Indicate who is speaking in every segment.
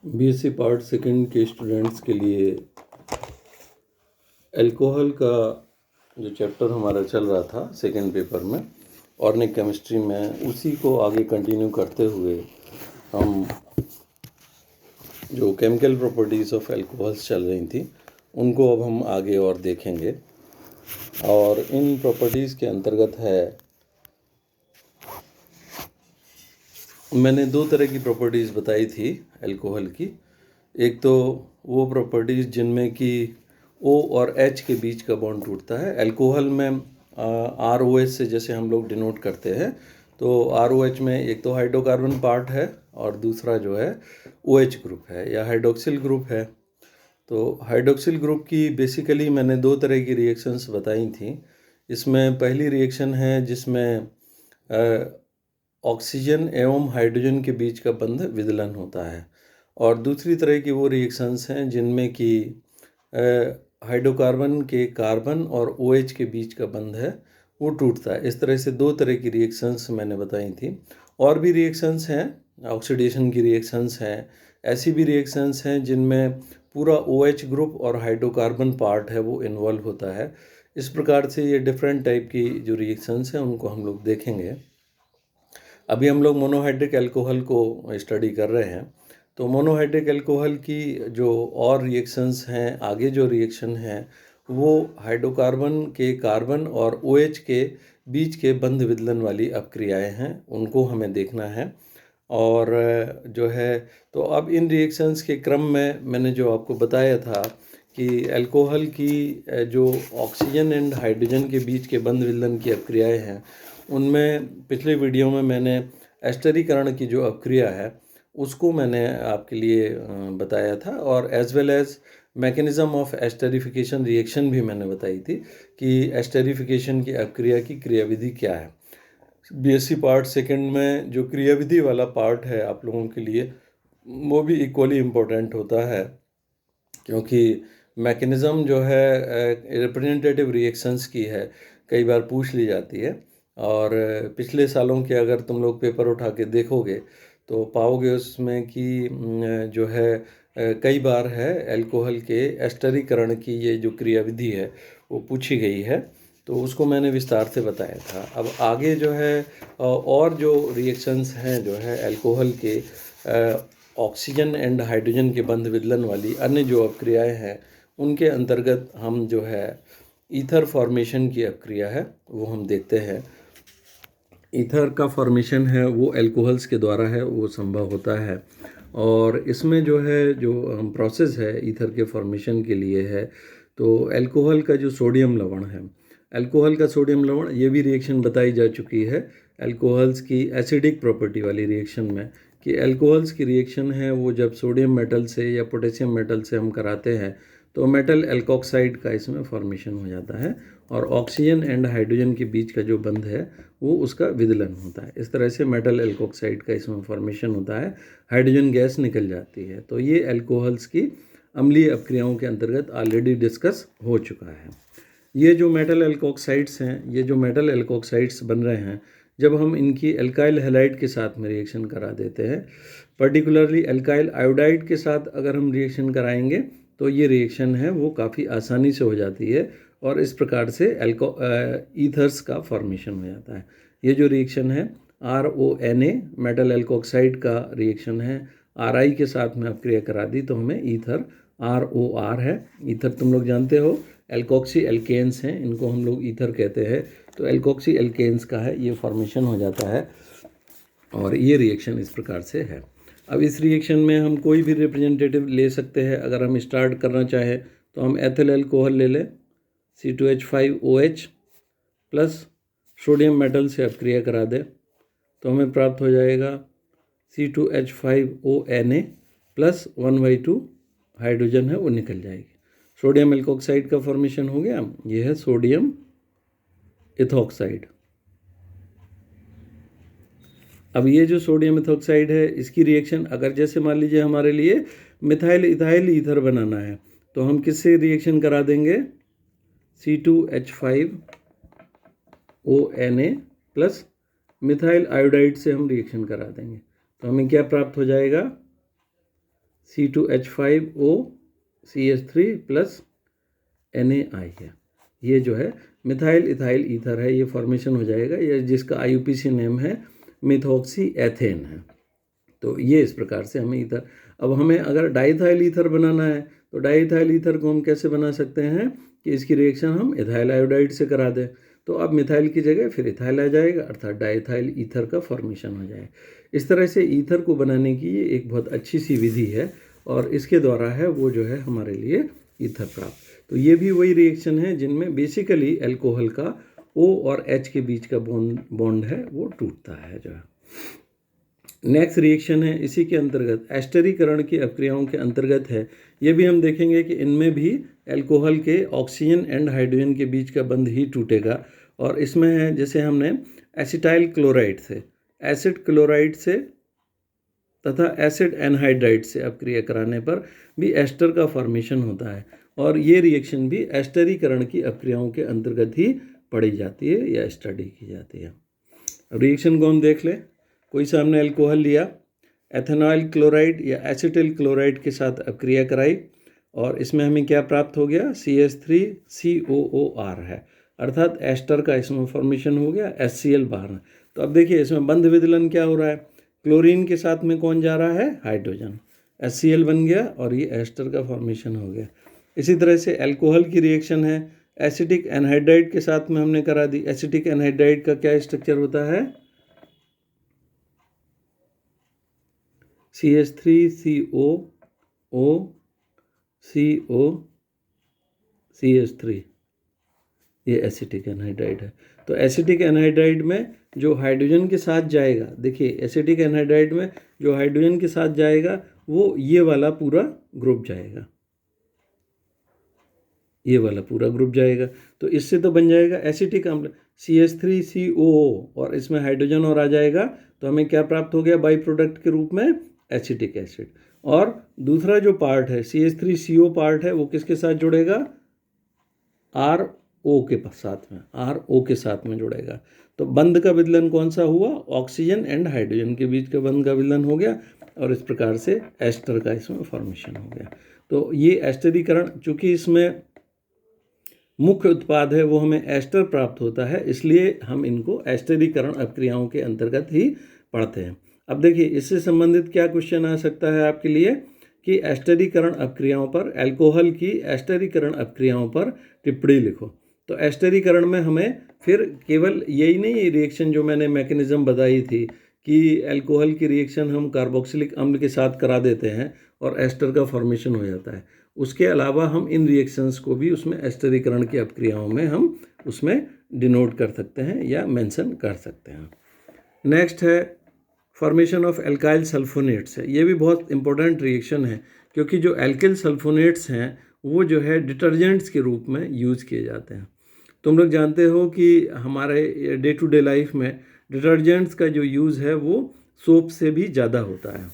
Speaker 1: BSc part second के students के लिए अल्कोहल का जो चैप्टर हमारा चल रहा था सेकंड पेपर में ऑर्गेनिक केमिस्ट्री में, उसी को आगे कंटिन्यू करते हुए हम जो केमिकल प्रॉपर्टीज़ ऑफ अल्कोहल्स चल रही थी उनको अब हम आगे और देखेंगे। और इन प्रॉपर्टीज़ के अंतर्गत है, मैंने दो तरह की प्रॉपर्टीज़ बताई थी अल्कोहल की। एक तो वो प्रॉपर्टीज़ जिनमें कि O और H के बीच का बॉन्ड टूटता है। अल्कोहल में ROH से जैसे हम लोग डिनोट करते हैं, तो ROH में एक तो हाइड्रोकार्बन पार्ट है और दूसरा जो है OH ग्रुप है या हाइड्रोक्सिल ग्रुप है। तो हाइड्रोक्सिल ग्रुप की बेसिकली मैंने दो तरह की रिएक्शंस बताई थी। इसमें पहली रिएक्शन है जिसमें ऑक्सीजन एवं हाइड्रोजन के बीच का बंध विदलन होता है, और दूसरी तरह की वो रिएक्शंस हैं जिनमें कि हाइड्रोकार्बन के कार्बन और OH के बीच का बंध है वो टूटता है। इस तरह से दो तरह की रिएक्शंस मैंने बताई थी। और भी रिएक्शंस हैं, ऑक्सीडेशन की रिएक्शंस हैं, ऐसी भी रिएक्शंस हैं जिनमें पूरा OH ग्रुप और हाइड्रोकार्बन पार्ट है वो इन्वॉल्व होता है। इस प्रकार से ये डिफरेंट टाइप की जो रिएक्शंस हैं उनको हम लोग देखेंगे। अभी हम लोग मोनोहाइड्रिक अल्कोहल को स्टडी कर रहे हैं। तो मोनोहाइड्रिक अल्कोहल की जो और रिएक्शंस हैं, आगे जो रिएक्शन हैं वो हाइड्रोकार्बन के कार्बन और OH के बीच के बंध विदलन वाली अपक्रियाएं हैं, उनको हमें देखना है। और जो है, तो अब इन रिएक्शंस के क्रम में मैंने जो आपको बताया था कि अल्कोहल की जो ऑक्सीजन एंड हाइड्रोजन के बीच के बंध विदलन की अपक्रियाएं हैं, उनमें पिछले वीडियो में मैंने एस्टरीकरण की जो अपक्रिया है उसको मैंने आपके लिए बताया था, और as well as mechanism of esterification reaction भी मैंने बताई थी कि एस्टरीफिकेशन की अपक्रिया की क्रियाविधि क्या है। बीएससी पार्ट सेकंड में जो क्रियाविधि वाला पार्ट है आप लोगों के लिए वो भी इक्वली इम्पोर्टेंट होता है, क्योंकि मैकेनिज़्म जो है रिप्रेजेंटेटिव रिएक्शंस की है, कई बार पूछ ली जाती है। और पिछले सालों के अगर तुम लोग पेपर उठा के देखोगे तो पाओगे उसमें कि जो है कई बार है अल्कोहल के एस्टरीकरण की ये जो क्रियाविधि है वो पूछी गई है, तो उसको मैंने विस्तार से बताया था। अब आगे जो है और जो रिएक्शंस हैं जो है अल्कोहल के ऑक्सीजन एंड हाइड्रोजन के बंध विदलन वाली अन्य जो अपक्रियाएं हैं उनके अंतर्गत हम जो है ईथर फॉर्मेशन की अपक्रिया है वो हम देखते हैं। ईथर का फॉर्मेशन है वो अल्कोहल्स के द्वारा है, वो संभव होता है। और इसमें जो है जो प्रोसेस है ईथर के फॉर्मेशन के लिए है, तो अल्कोहल का जो सोडियम लवण है, अल्कोहल का सोडियम लवण, ये भी रिएक्शन बताई जा चुकी है अल्कोहल्स की एसिडिक प्रॉपर्टी वाली रिएक्शन में, कि अल्कोहल्स की रिएक्शन है वो जब सोडियम मेटल से या पोटेशियम मेटल से हम कराते हैं तो मेटल एल्कोक्साइड का इसमें फॉर्मेशन हो जाता है, और ऑक्सीजन एंड हाइड्रोजन के बीच का जो बंध है वो उसका विदलन होता है। इस तरह से मेटल एल्कोक्साइड का इसमें फॉर्मेशन होता है, हाइड्रोजन गैस निकल जाती है। तो ये अल्कोहल्स की अम्लीय अपक्रियाओं के अंतर्गत ऑलरेडी डिस्कस हो चुका है। ये जो मेटल एल्कोक्साइड्स हैं, ये जो मेटल एल्कोक्साइड्स बन रहे हैं, जब हम इनकी एल्काइल हैलाइड के साथ में रिएक्शन करा देते हैं, पर्टिकुलरली एल्काइल आयोडाइड के साथ अगर हम रिएक्शन कराएंगे तो ये रिएक्शन है वो काफ़ी आसानी से हो जाती है, और इस प्रकार से ईथर्स का फॉर्मेशन हो जाता है। ये जो रिएक्शन है RONA मेटल एल्कोक्साइड का रिएक्शन है, RI के साथ में अपक्रिया करा दी तो हमें ईथर ROR है। ईथर तुम लोग जानते हो एल्कोक्सी एल्केन्स हैं, इनको हम लोग ईथर कहते हैं। तो एल्कोक्सी एल्केन्स का है ये फॉर्मेशन हो जाता है, और ये रिएक्शन इस प्रकार से है। अब इस रिएक्शन में हम कोई भी रिप्रेजेंटेटिव ले सकते हैं। अगर हम स्टार्ट करना चाहें तो हम एथिल अल्कोहल ले लें, C2H5OH प्लस सोडियम मेटल से अपक्रिया करा दें तो हमें प्राप्त हो जाएगा C2H5ONA प्लस 1/2 हाइड्रोजन है वो निकल जाएगी। सोडियम एल्कोक्साइड का फॉर्मेशन हो गया, ये है सोडियम इथॉक्साइड। अब ये जो सोडियम इथॉक्साइड है इसकी रिएक्शन अगर जैसे मान लीजिए हमारे लिए मिथाइल इथाइल ईथर बनाना है तो हम किससे रिएक्शन करा देंगे, C2H5ONA प्लस मिथाइल आयोडाइड से हम रिएक्शन करा देंगे तो हमें क्या प्राप्त हो जाएगा, C2H5O CH3 प्लस NaI है। ये जो है मिथाइल इथाइल ईथर है, ये फॉर्मेशन हो जाएगा, ये जिसका IUPAC नेम है मिथॉक्सी एथेन है। तो ये इस प्रकार से हमें ईथर, अब हमें अगर डाइथाइल ईथर बनाना है तो डाइथाइल ईथर को हम कैसे बना सकते हैं कि इसकी रिएक्शन हम इथाइल आयोडाइड से करा दें, तो अब मिथाइल की जगह फिर इथाइल आ जाएगा, अर्थात डाइथाइल ईथर का फॉर्मेशन हो जाए। इस तरह से ईथर को बनाने की ये एक बहुत अच्छी सी विधि है और इसके द्वारा है वो जो है हमारे लिए ईथर प्राप्त। तो ये भी वही रिएक्शन है जिनमें बेसिकली अल्कोहल का O और H के बीच का बॉन्ड है वो टूटता है जो है। नेक्स्ट रिएक्शन है इसी के अंतर्गत एस्टरीकरण की अपक्रियाओं के अंतर्गत है। ये भी हम देखेंगे कि इनमें भी अल्कोहल के ऑक्सीजन एंड हाइड्रोजन के बीच का बंध ही टूटेगा। और इसमें है जैसे हमने एसिटाइल क्लोराइड से, एसिड क्लोराइड से तथा एसिड एनहाइड्राइड से अपक्रिया कराने पर भी एस्टर का फॉर्मेशन होता है और ये रिएक्शन भी एस्टरीकरण की अपक्रियाओं के अंतर्गत ही पढ़ी जाती है या स्टडी की जाती है। रिएक्शन को हम देख लें। कोई सा हमने अल्कोहल लिया, एथेनॉल क्लोराइड या एसिटिल क्लोराइड के साथ अपक्रिया कराई और इसमें हमें क्या प्राप्त हो गया, CH3COOR है, अर्थात एस्टर का इसमें फॉर्मेशन हो गया, HCl बाहर है। तो अब देखिए इसमें बंध विदलन क्या हो रहा है, क्लोरीन के साथ में कौन जा रहा है, हाइड्रोजन, HCl बन गया और ये एस्टर का फॉर्मेशन हो गया। इसी तरह से अल्कोहल की रिएक्शन है, एसिटिक एनहाइड्राइड के साथ में हमने करा दी। एसिटिक एनहाइड्राइड का क्या स्ट्रक्चर होता है, CH3COOCH3, ये एसिटिक एनहाइड्राइड है। तो एसिटिक एनहाइड्राइड में जो हाइड्रोजन के साथ जाएगा, देखिए एसिटिक एनहाइड्राइड में जो हाइड्रोजन के साथ जाएगा वो ये वाला पूरा ग्रुप जाएगा, ये वाला पूरा ग्रुप जाएगा। तो इससे तो बन जाएगा एसिटिक अम्ल CH3COO और इसमें हाइड्रोजन और आ जाएगा, तो हमें क्या प्राप्त हो गया बाई प्रोडक्ट के रूप में, एसिटिक एसिड। और दूसरा जो पार्ट है CH3CO पार्ट है वो किसके साथ जुड़ेगा, RO के साथ में, RO के साथ में जुड़ेगा। तो बंध का विदलन कौन सा हुआ, ऑक्सीजन एंड हाइड्रोजन के बीच का बंध का विदलन हो गया और इस प्रकार से एस्टर का इसमें फॉर्मेशन हो गया। तो ये एस्टरीकरण, चूँकि इसमें मुख्य उत्पाद है वो हमें एस्टर प्राप्त होता है, इसलिए हम इनको एस्टरीकरण अपक्रियाओं के अंतर्गत ही पढ़ते हैं। अब देखिए इससे संबंधित क्या क्वेश्चन आ सकता है आपके लिए कि एस्टरीकरण अपक्रियाओं पर, अल्कोहल की एस्टरीकरण अपक्रियाओं पर टिप्पणी लिखो। तो एस्टरीकरण में हमें फिर केवल यही नहीं, रिएक्शन जो मैंने मैकेनिज्म बताई थी कि अल्कोहल की रिएक्शन हम कार्बोक्सिलिक अम्ल के साथ करा देते हैं और एस्टर का फॉर्मेशन हो जाता है, उसके अलावा हम इन रिएक्शंस को भी उसमें एस्टरीकरण की अपक्रियाओं में हम उसमें डिनोट कर सकते हैं या मेंशन कर सकते हैं। नेक्स्ट है फॉर्मेशन ऑफ एल्काइल सल्फोनेट्स है। ये भी बहुत इंपॉर्टेंट रिएक्शन है क्योंकि जो एल्काइल सल्फोनेट्स हैं वो जो है डिटर्जेंट्स के रूप में यूज़ किए जाते हैं। तुम लोग जानते हो कि हमारे डे टू डे लाइफ में डिटर्जेंट्स का जो यूज़ है वो सोप से भी ज़्यादा होता है।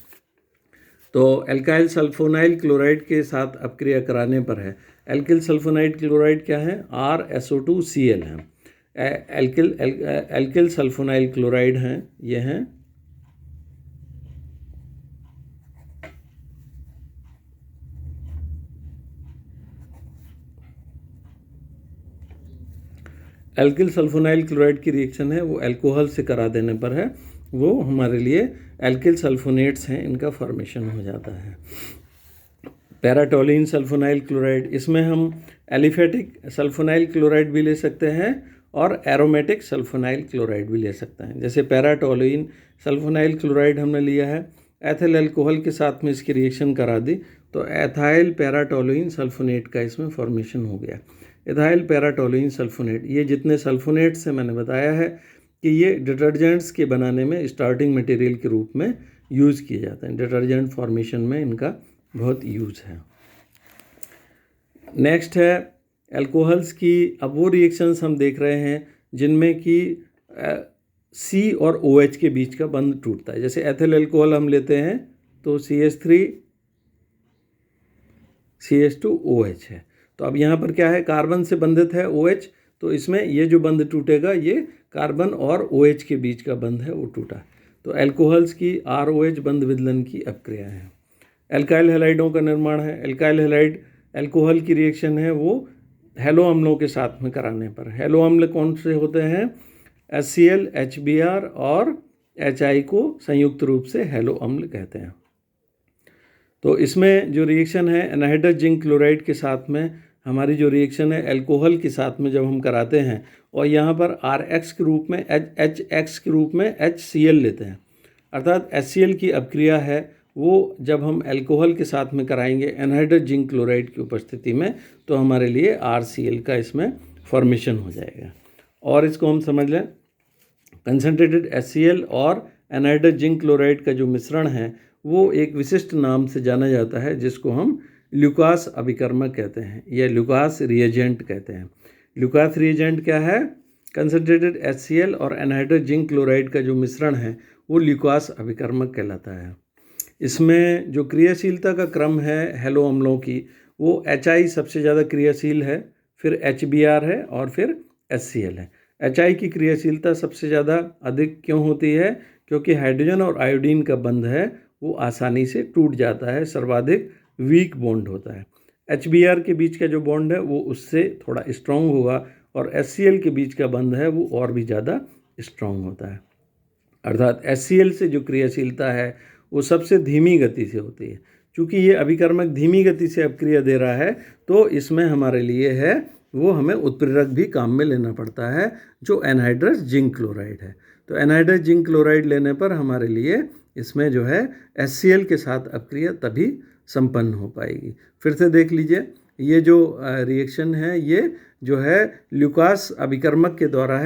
Speaker 1: तो एल्काइल सल्फोनाइल क्लोराइड के साथ अपक्रिया कराने पर है, एल्किल सल्फोनाइल क्लोराइड क्या है, RSO2Cl है, एल्किल सल्फोनाइल क्लोराइड हैं, ये हैं एल्किल सल्फोनाइल क्लोराइड की रिएक्शन है वो अल्कोहल से करा देने पर है वो हमारे लिए एल्किल सल्फोनेट्स हैं, इनका फॉर्मेशन हो जाता है। पैराटोलिन सल्फोनाइल क्लोराइड, इसमें हम एलिफेटिक सल्फोनाइल क्लोराइड भी ले सकते हैं और एरोमेटिक सल्फोनाइल क्लोराइड भी ले सकते हैं। जैसे पैराटोलिन सल्फोनाइल क्लोराइड हमने लिया है, एथिल अल्कोहल के साथ में इसकी रिएक्शन करा दी तो एथाइल पैराटोलिन सल्फोनेट का इसमें फॉर्मेशन हो गया। एथाइल पैराटोलिन सल्फोनेट, ये जितने सल्फोनेट्स हैं मैंने बताया है कि ये डिटर्जेंट्स के बनाने में स्टार्टिंग मटेरियल के रूप में यूज़ किए जाते हैं, डिटर्जेंट फॉर्मेशन में इनका बहुत यूज़ है। नेक्स्ट है अल्कोहल्स की, अब वो रिएक्शंस हम देख रहे हैं जिनमें कि C और OH के बीच का बंध टूटता है। जैसे एथिल अल्कोहल हम लेते हैं तो CH3CH2OH है, तो अब यहाँ पर क्या है, कार्बन से बंधित है OH, तो इसमें ये जो बंध टूटेगा ये कार्बन और OH के बीच का बंध है वो टूटा। तो अल्कोहल्स की ROH बंध विदलन की अपक्रिया है। एल्काइल हैलाइडों का निर्माण है। एल्काइल हैलाइड अल्कोहल की रिएक्शन है वो हैलो अम्लों के साथ में कराने पर। हैलो अम्ल कौन से होते हैं? HCl, HBr और HI को संयुक्त रूप से हैलो अम्ल कहते हैं। तो इसमें जो रिएक्शन है एनहाइड्रस जिंक क्लोराइड के साथ में हमारी जो रिएक्शन है अल्कोहल के साथ में जब हम कराते हैं और यहाँ पर RH के रूप में HX के रूप में HCl लेते हैं, अर्थात HCl की अपक्रिया है वो जब हम अल्कोहल के साथ में कराएंगे एनहाइड्रस जिंक क्लोराइड की उपस्थिति में तो हमारे लिए RCl का इसमें फॉर्मेशन हो जाएगा। और इसको हम समझ लें, कंसनट्रेटेड HCl और एनहाइड्रस जिंक क्लोराइड का जो मिश्रण है वो एक विशिष्ट नाम से जाना जाता है जिसको हम ल्यूकास अभिकर्मक कहते हैं या ल्यूकास रिएजेंट कहते हैं। ल्यूकास रिएजेंट क्या है? कंसनट्रेटेड HCl और एनहाइड्रस जिंक क्लोराइड का जो मिश्रण है वो ल्यूकास अभिकर्मक कहलाता है। इसमें जो क्रियाशीलता का क्रम है हैलो अम्लों की वो HI सबसे ज़्यादा क्रियाशील है, फिर HBr है और फिर HCl है। HI की क्रियाशीलता सबसे ज़्यादा अधिक क्यों होती है? क्योंकि हाइड्रोजन और आयोडीन का बंध है वो आसानी से टूट जाता है, सर्वाधिक वीक बॉन्ड होता है। HBr के बीच का जो बॉन्ड है वो उससे थोड़ा स्ट्रॉन्ग होगा और HCl के बीच का बंध है वो और भी ज़्यादा स्ट्रॉन्ग होता है। अर्थात HCl से जो क्रियाशीलता है वो सबसे धीमी गति से होती है। चूँकि ये अभिकर्मक धीमी गति से अपक्रिया दे रहा है तो इसमें हमारे लिए है वो हमें उत्प्रेरक भी काम में लेना पड़ता है जो एनहाइड्रस जिंक क्लोराइड है। तो एनहाइड्रस जिंक क्लोराइड लेने पर हमारे लिए इसमें जो है HCl के साथ अपक्रिया तभी संपन्न हो पाएगी। फिर से देख लीजिए, ये जो रिएक्शन है ये जो है ल्यूकास अभिकर्मक के द्वारा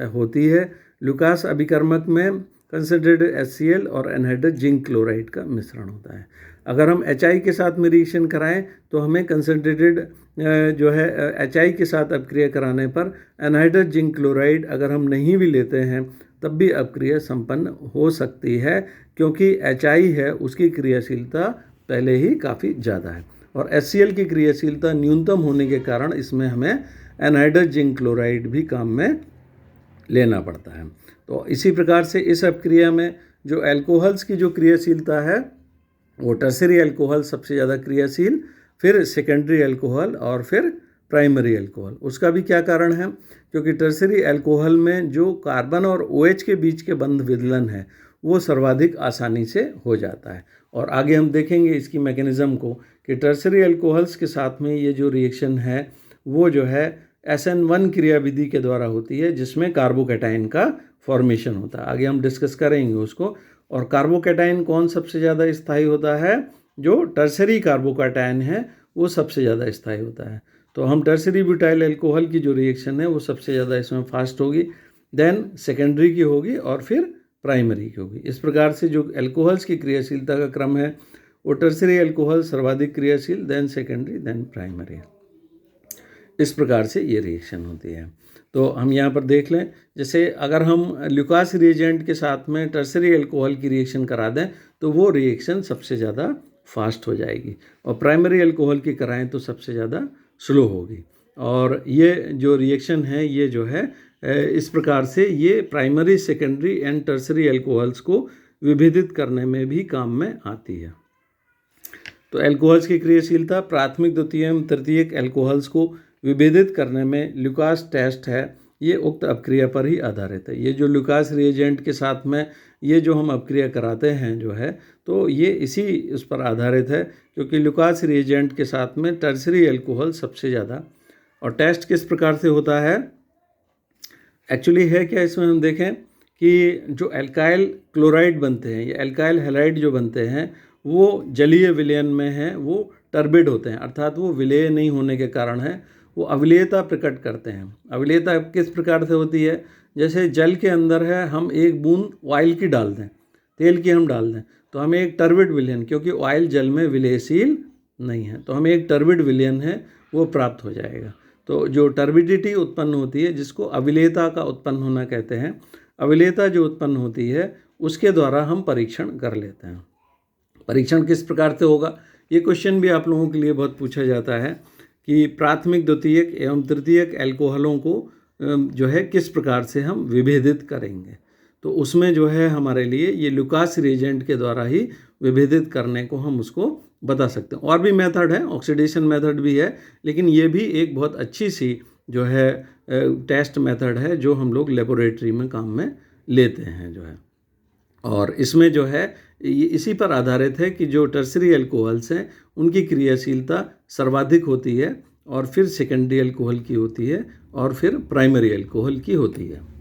Speaker 1: होती है। ल्यूकास अभिकर्मक में कंसनट्रेटेड HCl और एनहाइड्रस जिंक क्लोराइड का मिश्रण होता है। अगर हम HI के साथ में रिएक्शन कराएं तो हमें कंसनट्रेटेड जो है HI के साथ अपक्रिया कराने पर एनहाइड्रस जिंक क्लोराइड अगर हम नहीं भी लेते हैं तब भी अपक्रिया संपन्न हो सकती है क्योंकि HI है उसकी क्रियाशीलता पहले ही काफ़ी ज़्यादा है और HCl की क्रियाशीलता न्यूनतम होने के कारण इसमें हमें एनहाइड्रस जिंक क्लोराइड भी काम में लेना पड़ता है। तो इसी प्रकार से इस अपक्रिया में जो अल्कोहल्स की जो क्रियाशीलता है वो टर्शरी अल्कोहल सबसे ज़्यादा क्रियाशील, फिर सेकेंडरी अल्कोहल और फिर प्राइमरी अल्कोहल। उसका भी क्या कारण है? क्योंकि टर्शरी अल्कोहल में जो कार्बन और OH के बीच के बंध विदलन है वो सर्वाधिक आसानी से हो जाता है। और आगे हम देखेंगे इसकी मैकेनिज़्म को कि टर्शरी अल्कोहल्स के साथ में ये जो रिएक्शन है वो जो है SN1 क्रियाविधि के द्वारा होती है जिसमें कार्बोकैटायन का फॉर्मेशन होता है। आगे हम डिस्कस करेंगे उसको। और कार्बोकैटायन कौन सबसे ज़्यादा स्थायी होता है? जो टर्शरी कार्बोकैटायन है वो सबसे ज़्यादा स्थायी होता है। तो हम टर्शरी ब्यूटाइल अल्कोहल की जो रिएक्शन है वो सबसे ज़्यादा इसमें फास्ट होगी, देन सेकेंडरी की होगी और फिर प्राइमरी की होगी। इस प्रकार से जो अल्कोहल्स की क्रियाशीलता का क्रम है वो टर्शरी अल्कोहल सर्वाधिक क्रियाशील, देन सेकेंडरी, देन प्राइमरी। इस प्रकार से ये रिएक्शन होती है। तो हम यहाँ पर देख लें, जैसे अगर हम ल्यूकास रिएजेंट के साथ में टर्शरी अल्कोहल की रिएक्शन करा दें तो वो रिएक्शन सबसे ज़्यादा फास्ट हो जाएगी और प्राइमरी अल्कोहल की कराएं तो सबसे ज़्यादा स्लो होगी। और ये जो रिएक्शन है ये जो है इस प्रकार से ये primary, secondary and tertiary alcohols को विभेदित करने में भी काम में आती है। तो अल्कोहल्स की क्रियाशीलता प्राथमिक, द्वितीय एवं तृतीयक अल्कोहल्स को विभेदित करने में ल्यूकास टेस्ट है ये उक्त अपक्रिया पर ही आधारित है। ये जो ल्यूकास रिएजेंट के साथ में ये जो हम अपक्रिया कराते हैं जो है तो ये इसी उस पर आधारित है क्योंकि ल्यूकास रिएजेंट के साथ में टर्शरी अल्कोहल सबसे ज़्यादा। और टेस्ट किस प्रकार से होता है? एक्चुअली है क्या इसमें हम देखें कि जो अल्काइल क्लोराइड बनते हैं या अल्काइल हैलाइड जो बनते हैं वो जलीय विलयन में हैं, वो टर्बिड होते हैं, अर्थात वो विलेय नहीं होने के कारण है वो अविलेयता प्रकट करते हैं। अविलेयता किस प्रकार से होती है? जैसे जल के अंदर है हम एक बूंद ऑयल की डाल दें, तेल की हम डाल दें तो हमें एक टर्बिड विलयन, क्योंकि ऑयल जल में विलेयशील नहीं है तो हमें एक टर्बिड विलयन है वो प्राप्त हो जाएगा। तो जो टर्बिडिटी उत्पन्न होती है जिसको अविलेयता का उत्पन्न होना कहते हैं, अविलेयता जो उत्पन्न होती है उसके द्वारा हम परीक्षण कर लेते हैं। परीक्षण किस प्रकार से होगा? ये क्वेश्चन भी आप लोगों के लिए बहुत पूछा जाता है कि प्राथमिक, द्वितीयक एवं तृतीयक अल्कोहलों को जो है किस प्रकार से हम विभेदित करेंगे। तो उसमें जो है हमारे लिए ये लुकास रिएजेंट के द्वारा ही विभेदित करने को हम उसको बता सकते हैं। और भी मेथड है, ऑक्सीडेशन मेथड भी है, लेकिन ये भी एक बहुत अच्छी सी जो है टेस्ट मेथड है जो हम लोग लेबोरेटरी में काम में लेते हैं जो है। और इसमें जो है ये इसी पर आधारित है कि जो टर्सरी अल्कोहल्स हैं उनकी क्रियाशीलता सर्वाधिक होती है, और फिर सेकेंडरी अल्कोहल की होती है, और फिर प्राइमरी अल्कोहल की होती है।